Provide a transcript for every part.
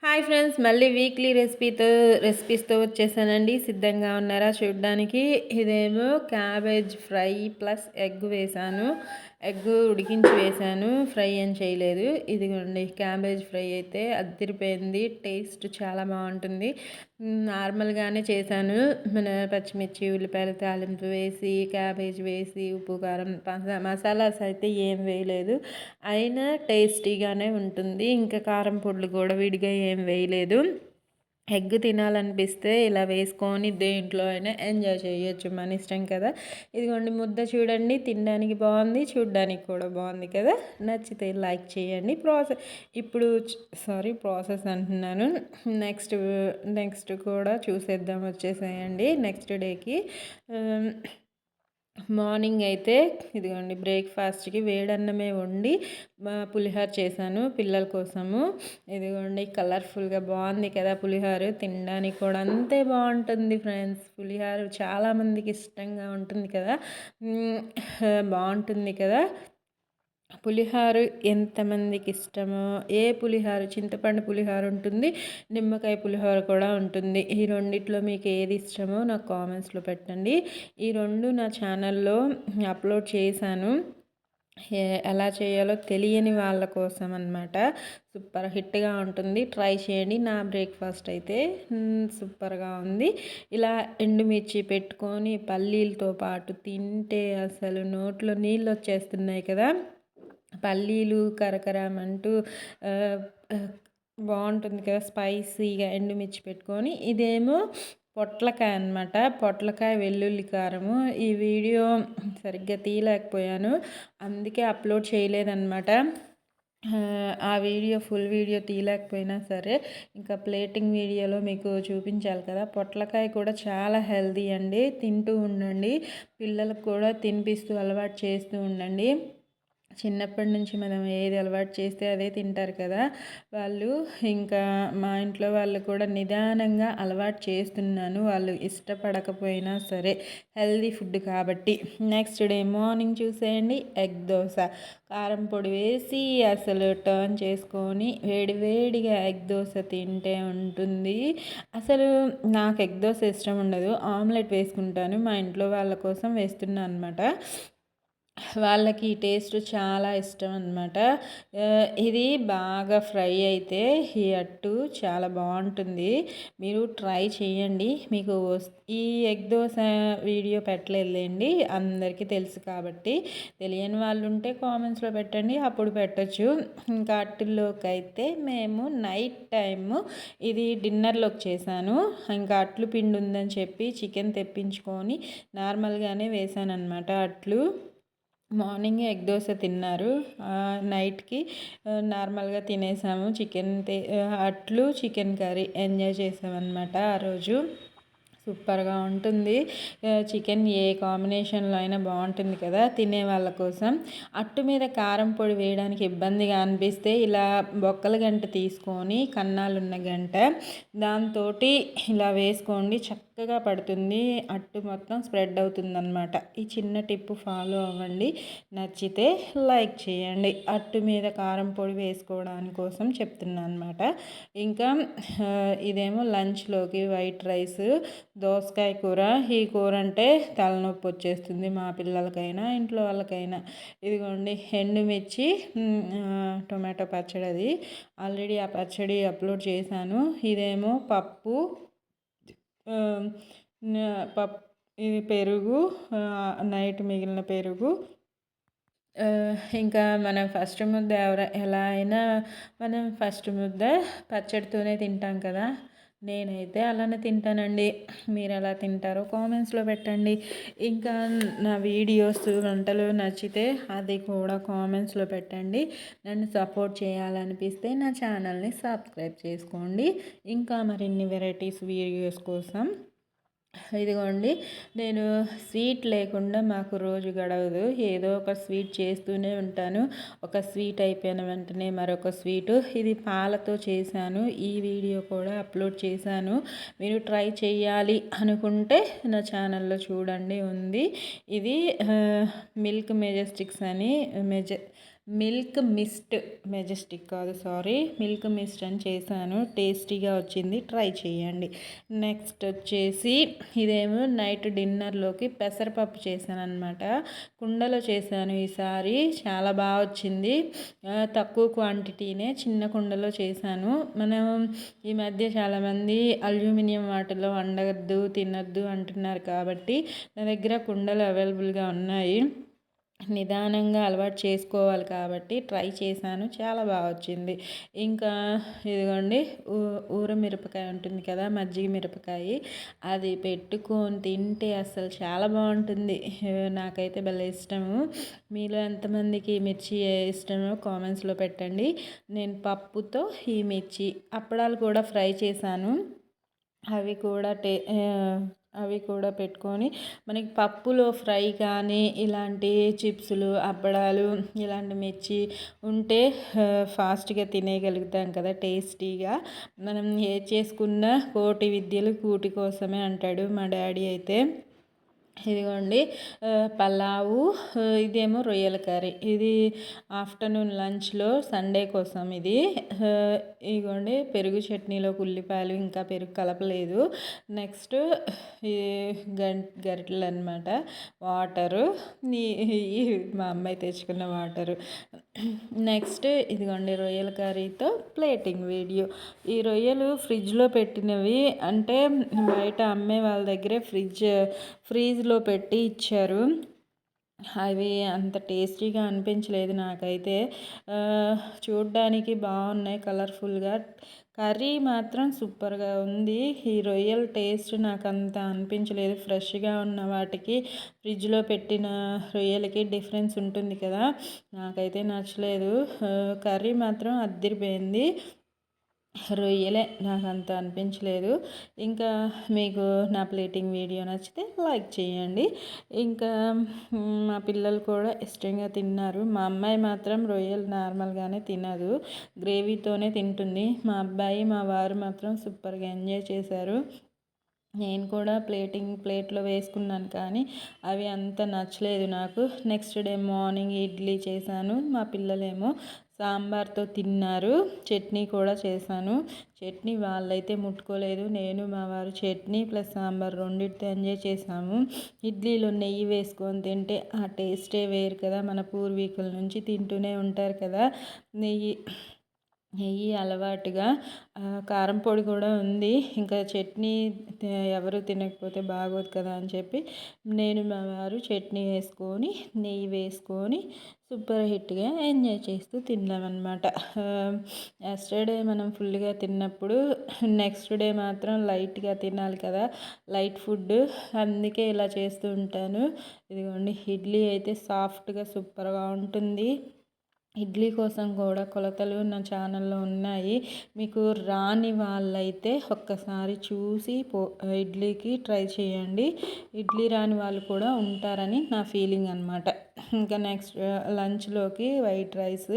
Hi friends, మళ్ళీ weekly రెసిపీస్తో వచ్చేసానండి. సిద్ధంగా ఉన్నారా చూడడానికి? ఇదేమో క్యాబేజ్ ఫ్రై ప్లస్ ఎగ్ వేసాను. ఎగ్ ఉడికించి వేసాను, ఫ్రై ఏం చేయలేదు. ఇదిగోండి క్యాబేజ్ ఫ్రై అయితే అదిరిపోయింది. టేస్ట్ చాలా బాగుంటుంది. నార్మల్గానే చేశాను. మన పచ్చిమిర్చి ఉల్లిపాయలు తాలింపు వేసి క్యాబేజ్ వేసి ఉప్పు కారం మసాలాస్ అయితే ఏం వేయలేదు. అయినా టేస్టీగానే ఉంటుంది. ఇంకా కారం పొడులు కూడా విడిగా ఏం వేయలేదు. ఎగ్ తినాలనిపిస్తే ఇలా వేసుకొని దేంట్లో అయినా ఎంజాయ్ చేయొచ్చు, మన ఇష్టం కదా. ఇదిగోండి ముద్ద చూడండి, తినడానికి బాగుంది, చూడడానికి కూడా బాగుంది కదా. నచ్చితే లైక్ చేయండి. ప్రాసెస్ అంటున్నాను. నెక్స్ట్ కూడా చూసేద్దాం, వచ్చేసేయండి నెక్స్ట్ డేకి. మార్నింగ్ అయితే ఇదిగోండి బ్రేక్ఫాస్ట్కి వేడన్నమే వండి పులిహోర చేశాను పిల్లల కోసము. ఇదిగోండి కలర్ఫుల్గా బాగుంది కదా పులిహోర. తినడానికి కూడా అంతే బాగుంటుంది ఫ్రెండ్స్. పులిహోర చాలామందికి ఇష్టంగా ఉంటుంది కదా, బాగుంటుంది కదా. పులిహోర ఎంతమందికి ఇష్టమో, చింతపండు పులిహోర ఉంటుంది, నిమ్మకాయ పులిహోర కూడా ఉంటుంది. ఈ రెండిట్లో మీకు ఏది ఇష్టమో నాకు కామెంట్స్లో పెట్టండి. ఈ రెండు నా ఛానల్లో అప్లోడ్ చేశాను. ఎలా చేయాలో తెలియని వాళ్ళ కోసం అన్నమాట. సూపర్ హిట్గా ఉంటుంది, ట్రై చేయండి. నా బ్రేక్ఫాస్ట్ అయితే సూపర్గా ఉంది. ఇలా ఎండుమిర్చి పెట్టుకొని పల్లీలతో పాటు తింటే అసలు నోట్లో నీళ్ళు వచ్చేస్తున్నాయి కదా. పల్లీలు కరకరమంటూ బాగుంటుంది కదా స్పైసీగా. ఎండుమిర్చి పెట్టుకొని ఇదేమో పొట్లకాయ అనమాట, పొట్లకాయ వెల్లుల్లి కారము. ఈ వీడియో సరిగ్గా తీయలేకపోయాను, అందుకే అప్లోడ్ చేయలేదన్నమాట. ఫుల్ వీడియో తీయలేకపోయినా సరే ఇంకా ప్లేటింగ్ వీడియోలో మీకు చూపించాలి కదా. పొట్లకాయ కూడా చాలా హెల్దీ అండి, తింటూ ఉండండి. పిల్లలకు కూడా తినిపిస్తూ అలవాటు చేస్తూ ఉండండి. చిన్నప్పటి నుంచి మనం ఏది అలవాటు చేస్తే అదే తింటారు కదా వాళ్ళు. ఇంకా మా ఇంట్లో వాళ్ళు కూడా నిదానంగా అలవాటు చేస్తున్నాను, వాళ్ళు ఇష్టపడకపోయినా సరే, హెల్దీ ఫుడ్ కాబట్టి. నెక్స్ట్ డే మార్నింగ్ చూసేయండి, ఎగ్ దోశ కారం పొడి వేసి అసలు టర్న్ చేసుకొని వేడివేడిగా ఎగ్ దోశ తింటే ఉంటుంది. అసలు నాకు ఎగ్ దోశ ఇష్టం ఉండదు, ఆమ్లెట్ వేసుకుంటాను. మా ఇంట్లో వాళ్ళ కోసం వేస్తున్నాను అనమాట. వాళ్ళకి ఈ టేస్ట్ చాలా ఇష్టం అనమాట. ఇది బాగా ఫ్రై అయితే ఈ అట్టు చాలా బాగుంటుంది, మీరు ట్రై చేయండి. మీకు ఈ ఎగ్ దోశ వీడియో పెట్టలేదులేండి, అందరికీ తెలుసు కాబట్టి. తెలియని వాళ్ళు ఉంటే కామెంట్స్లో పెట్టండి, అప్పుడు పెట్టచ్చు. ఇంకా అట్టుల్లోకి అయితే మేము నైట్ టైము ఇది డిన్నర్లోకి చేశాను. ఇంకా అట్లు పిండి ఉందని చెప్పి చికెన్ తెప్పించుకొని నార్మల్గానే వేసాను అనమాట అట్లు. మార్నింగ్ ఎగ్ దోశ తిన్నారు, నైట్కి నార్మల్గా తినేసాము. అట్లు చికెన్ కర్రీ ఎంజాయ్ చేసామన్నమాట ఆ రోజు. సూపర్గా ఉంటుంది. చికెన్ ఏ కాంబినేషన్లో అయినా బాగుంటుంది కదా తినే వాళ్ళ కోసం. అట్టు మీద కారం పొడి వేయడానికి ఇబ్బందిగా అనిపిస్తే ఇలా బొక్కల గంట తీసుకొని, కన్నాలున్న గంట, దాంతో ఇలా వేసుకోండి, చక్కగా పడుతుంది. అట్టు మొత్తం స్ప్రెడ్ అవుతుంది అన్నమాట. ఈ చిన్న టిప్పు ఫాలో అవ్వండి. నచ్చితే లైక్ చేయండి. అట్టు మీద కారం పొడి వేసుకోవడానికి కోసం చెప్తున్నాను అనమాట. ఇంకా ఇదేమో లంచ్లోకి వైట్ రైస్, దోసకాయ కూర. ఈ కూర అంటే తలనొప్పి వచ్చేస్తుంది మా పిల్లలకైనా ఇంట్లో వాళ్ళకైనా. ఇదిగోండి ఎండుమిర్చి టొమాటో పచ్చడి, అది ఆల్రెడీ ఆ పచ్చడి అప్లోడ్ చేశాను. ఇదేమో పప్పు, ఇది పెరుగు, నైట్ మిగిలిన పెరుగు. ఇంకా మనం ఫస్ట్ ముద్ద ఎలా అయినా మనం ఫస్ట్ ముద్ద పచ్చడితోనే తింటాం కదా. నేనైతే అలానే తింటానండి, మీరు ఎలా తింటారో కామెంట్స్లో పెట్టండి. ఇంకా నా వీడియోస్ వంటలు నచ్చితే అది కూడా కామెంట్స్లో పెట్టండి. నన్ను సపోర్ట్ చేయాలనిపిస్తే నా ఛానల్ని సబ్స్క్రైబ్ చేసుకోండి. ఇంకా మరిన్ని వెరైటీస్ వీడియోస్ కోసం. ఇదిగోండి, నేను స్వీట్ లేకుండా మాకు రోజు గడవదు, ఏదో ఒక స్వీట్ చేస్తూనే ఉంటాను. ఒక స్వీట్ అయిపోయిన వెంటనే మరొక స్వీటు. ఇది పాలతో చేశాను, ఈ వీడియో కూడా అప్లోడ్ చేశాను. మీరు ట్రై చేయాలి అనుకుంటే నా ఛానల్లో చూడండి, ఉంది. ఇది మిల్క్ మెజెస్టిక్స్ అని మిల్క్ మిస్ట్, మెజెస్టిక్ కాదు సారీ, మిల్క్ మిస్ట్ అని చేశాను. టేస్టీగా వచ్చింది, ట్రై చేయండి. నెక్స్ట్ వచ్చేసి ఇదేమో నైట్ డిన్నర్లోకి పెసరపప్పు చేశాను అనమాట. కుండలో చేశాను ఈసారి, చాలా బాగా వచ్చింది. తక్కువ క్వాంటిటీనే చిన్న కుండలో చేశాను. మనం ఈ మధ్య చాలామంది అల్యూమినియం వాటిలో వండవద్దు తినద్దు అంటున్నారు కాబట్టి నా దగ్గర కుండలు అవైలబుల్గా ఉన్నాయి. నిదానంగా అలవాటు చేసుకోవాలి కాబట్టి ట్రై చేశాను, చాలా బాగా వచ్చింది. ఇంకా ఇదిగోండి ఊర మిరపకాయ ఉంటుంది కదా, మజ్జిగ మిరపకాయ, అది పెట్టుకొని తింటే అసలు చాలా బాగుంటుంది. నాకైతే భలే ఇష్టము. మీలో ఎంతమందికి మిర్చి ఇష్టమో కామెంట్స్లో పెట్టండి. నేను పప్పుతో ఈ మిర్చి అప్పడాలు కూడా ఫ్రై చేశాను. అవి కూడా పెట్టుకొని మనకి పప్పులో ఫ్రై కానీ ఇలాంటి చిప్సులు అప్పడాలు ఇలాంటి మిర్చి ఉంటే ఫాస్ట్గా తినేయగలుగుతాం కదా టేస్టీగా. మనం ఏది చేసుకున్నా కోటి విద్యలు కూటి కోసమే అంటాడు మా డాడీ అయితే. ఇదిగోండి పలావు, ఇదేమో రొయ్యల కర్రీ. ఇది ఆఫ్టర్నూన్ లంచ్లో సండే కోసం ఇది. ఇదిగోండి పెరుగు చట్నీలోకి ఉల్లిపాయలు ఇంకా పెరుగు కలపలేదు. నెక్స్ట్ ఈ గరిటెలు అనమాట, వాటరు, మా అమ్మాయి తెచ్చుకున్న వాటరు. నెక్స్ట్ ఇదిగోండి రొయ్యల కర్రీతో ప్లేటింగ్ వీడియో. ఈ రొయ్యలు ఫ్రిడ్జ్లో పెట్టినవి, అంటే బయట అమ్మే వాళ్ళ దగ్గరే ఫ్రీజ్లో పెట్టి ఇచ్చారు. అవి అంత టేస్టీగా అనిపించలేదు నాకైతే. చూడ్డానికి బాగున్నాయి కలర్ఫుల్గా, కర్రీ మాత్రం సూపర్గా ఉంది. ఈ రొయ్యల టేస్ట్ నాకు అంత అనిపించలేదు. ఫ్రెష్గా ఉన్న వాటికి ఫ్రిడ్జ్లో పెట్టిన రొయ్యలకి డిఫరెన్స్ ఉంటుంది కదా, నాకైతే నచ్చలేదు. కర్రీ మాత్రం అదిరిపోయింది, రొయ్యలే నాకు అంత అనిపించలేదు. ఇంకా మీకు నా ప్లేటింగ్ వీడియో నచ్చితే లైక్ చేయండి. ఇంకా మా పిల్లలు కూడా ఇష్టంగా తిన్నారు. మా అమ్మాయి మాత్రం రొయ్యలు నార్మల్గానే తినదు, గ్రేవీతోనే తింటుంది. మా అబ్బాయి మా వారు మాత్రం సూపర్గా ఎంజాయ్ చేశారు. నేను కూడా ప్లేట్లో వేసుకున్నాను కానీ అవి అంత నచ్చలేదు నాకు. నెక్స్ట్ డే మార్నింగ్ ఇడ్లీ చేశాను, మా పిల్లలేమో సాంబార్తో తిన్నారు. చట్నీ కూడా చేశాను. చట్నీ వాళ్ళైతే ముట్టుకోలేదు, నేను మా వారు చట్నీ ప్లస్ సాంబార్ రెండింటితో ఎంజాయ్ చేసాము. ఇడ్లీలో నెయ్యి వేసుకొని తింటే ఆ టేస్టే వేరు కదా, మన పూర్వీకుల నుంచి తింటూనే ఉంటారు కదా నెయ్యి అలవాటుగా. కారం పొడి కూడా ఉంది, ఇంకా చట్నీ ఎవరు తినకపోతే బాగోదు కదా అని చెప్పి నేను మా వారు చట్నీ వేసుకొని నెయ్యి వేసుకొని సూపర్ హిట్గా ఎంజాయ్ చేస్తూ తిన్నామన్నమాట. ఎస్టర్డే మనం ఫుల్గా తిన్నప్పుడు నెక్స్ట్ డే మాత్రం లైట్గా తినాలి కదా, లైట్ ఫుడ్, అందుకే ఇలా చేస్తూ ఉంటాను. ఇదిగోండి ఇడ్లీ అయితే సాఫ్ట్గా సూపర్గా ఉంటుంది. ఇడ్లీ కోసం కూడా కొలతలు నా ఛానల్లో ఉన్నాయి. మీకు రాని వాళ్ళైతే ఒక్కసారి చూసి ఇడ్లీకి ట్రై చేయండి. ఇడ్లీ రాని వాళ్ళు కూడా ఉంటారని నా ఫీలింగ్ అనమాట. ఇంకా నెక్స్ట్ లంచ్లోకి వైట్ రైస్,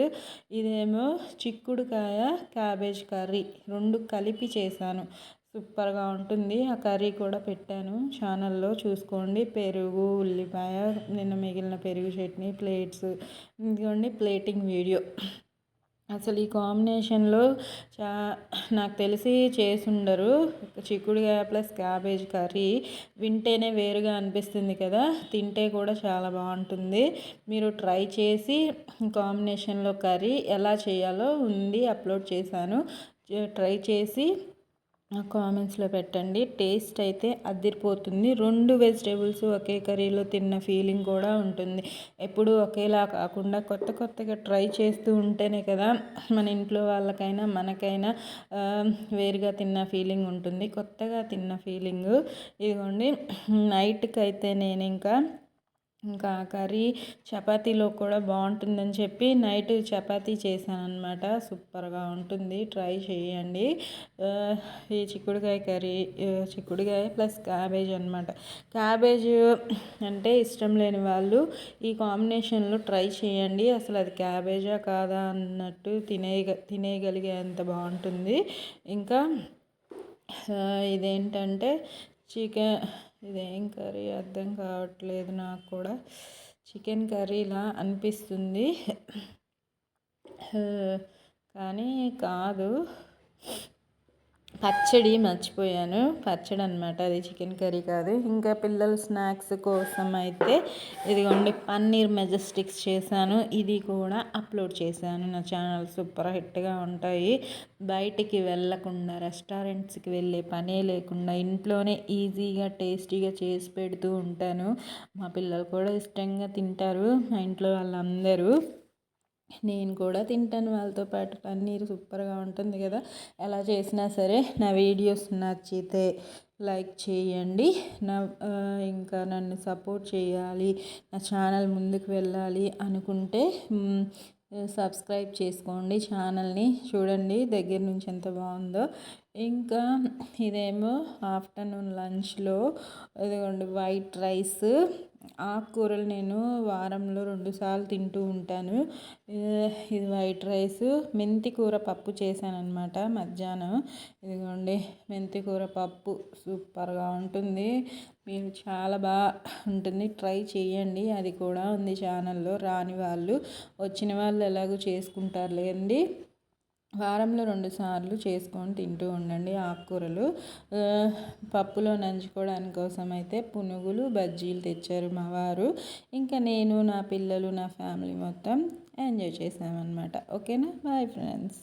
ఇదేమో చిక్కుడుకాయ క్యాబేజ్ కర్రీ, రెండు కలిపి చేశాను. సూపర్గా ఉంటుంది. ఆ కర్రీ కూడా పెట్టాను ఛానల్లో, చూసుకోండి. పెరుగు, ఉల్లిపాయ, నిన్న మిగిలిన పెరుగు చట్నీ, ప్లేట్స్, ఇదిగోండి ప్లేటింగ్ వీడియో. అసలు ఈ కాంబినేషన్లో నాకు తెలిసి చేసుండరు. చిక్కుడుకాయ ప్లస్ క్యాబేజ్ కర్రీ వింటేనే వేరుగా అనిపిస్తుంది కదా, తింటే కూడా చాలా బాగుంటుంది. మీరు ట్రై చేసి కాంబినేషన్లో కర్రీ ఎలా చేయాలో ఉంది, అప్లోడ్ చేశాను. ట్రై చేసి కామెంట్స్లో పెట్టండి. టేస్ట్ అయితే అదిరిపోతుంది. రెండు వెజిటేబుల్స్ ఒకే కర్రీలో తిన్న ఫీలింగ్ కూడా ఉంటుంది. ఎప్పుడు ఒకేలా కాకుండా కొత్తగా ట్రై చేస్తూ ఉంటేనే కదా మన ఇంట్లో వాళ్ళకైనా మనకైనా వేరుగా తిన్న ఫీలింగ్ ఉంటుంది, కొత్తగా తిన్న ఫీలింగు. ఇదిగోండి నైట్కి అయితే నేను ఇంకా కర్రీ చపాతీలో కూడా బాగుంటుందని చెప్పి నైట్ చపాతీ చేశాను అనమాట. సూపర్గా ఉంటుంది, ట్రై చేయండి. ఈ చిక్కుడుకాయ కర్రీ, చిక్కుడుకాయ ప్లస్ క్యాబేజ్ అనమాట. క్యాబేజ్ అంటే ఇష్టం లేని వాళ్ళు ఈ కాంబినేషన్లో ట్రై చేయండి. అసలు అది క్యాబేజా కాదా అన్నట్టు తినేయగలిగేంత బాగుంటుంది. ఇంకా ఇదేంటంటే ఇదేం కర్రీ అర్థం కావట్లేదు నాకు కూడా, చికెన్ కర్రీలా అనిపిస్తుంది. కానీ కాదు, పచ్చడి మర్చిపోయాను. పచ్చడి అనమాట, అది చికెన్ కర్రీ కాదు. ఇంకా పిల్లల స్నాక్స్ కోసం అయితే ఇదిగోండి పన్నీర్ మెజెస్టిక్స్ చేశాను. ఇది కూడా అప్లోడ్ చేశాను నా ఛానల్. సూపర్ హిట్గా ఉంటాయి. బయటికి వెళ్ళకుండా, రెస్టారెంట్స్కి వెళ్ళే పనే లేకుండా ఇంట్లోనే ఈజీగా టేస్టీగా చేసి పెడుతూ ఉంటాను. మా పిల్లలు కూడా ఇష్టంగా తింటారు, మా ఇంట్లో వాళ్ళందరూ. నేను కూడా తింటాను వాళ్ళతో పాటు. పన్నీర్ సూపర్గా ఉంటుంది కదా. ఎలా చేసినా సరే నా వీడియోస్ నచ్చితే లైక్ చేయండి. నా ఇంకా నన్ను సపోర్ట్ చేయాలి, నా ఛానల్ ముందుకు వెళ్ళాలి అనుకుంటే సబ్స్క్రైబ్ చేసుకోండి ఛానల్ని. చూడండి దగ్గర నుంచి ఎంత బాగుందో. ఇంకా ఇదేమో ఆఫ్టర్నూన్ లంచ్లో ఇదిగోండి వైట్ రైస్. ఆకుకూరలు నేను వారంలో 2 సార్లు తింటూ ఉంటాను. ఇది వైట్ రైస్, మెంతి కూర పప్పు చేశానన్నమాట మధ్యాహ్నం. ఇదిగోండి మెంతి కూర పప్పు సూపర్గా ఉంటుంది. మీరు చాలా బాగా ఉంటుంది, ట్రై చేయండి. అది కూడా ఉంది ఛానల్లో. రాని వాళ్ళు, వచ్చిన వాళ్ళు ఎలాగో చేసుకుంటారులేండి. వారంలో 2 సార్లు చేసుకొని తింటూ ఉండండి ఆకుకూరలు. పప్పులో నంచుకోవడానికి కోసం అయితే పునుగులు, బజ్జీలు తెచ్చారు మా వారు. ఇంకా నేను, నా పిల్లలు, నా ఫ్యామిలీ మొత్తం ఎంజాయ్ చేసామన్నమాట. ఓకేనా, బాయ్ ఫ్రెండ్స్.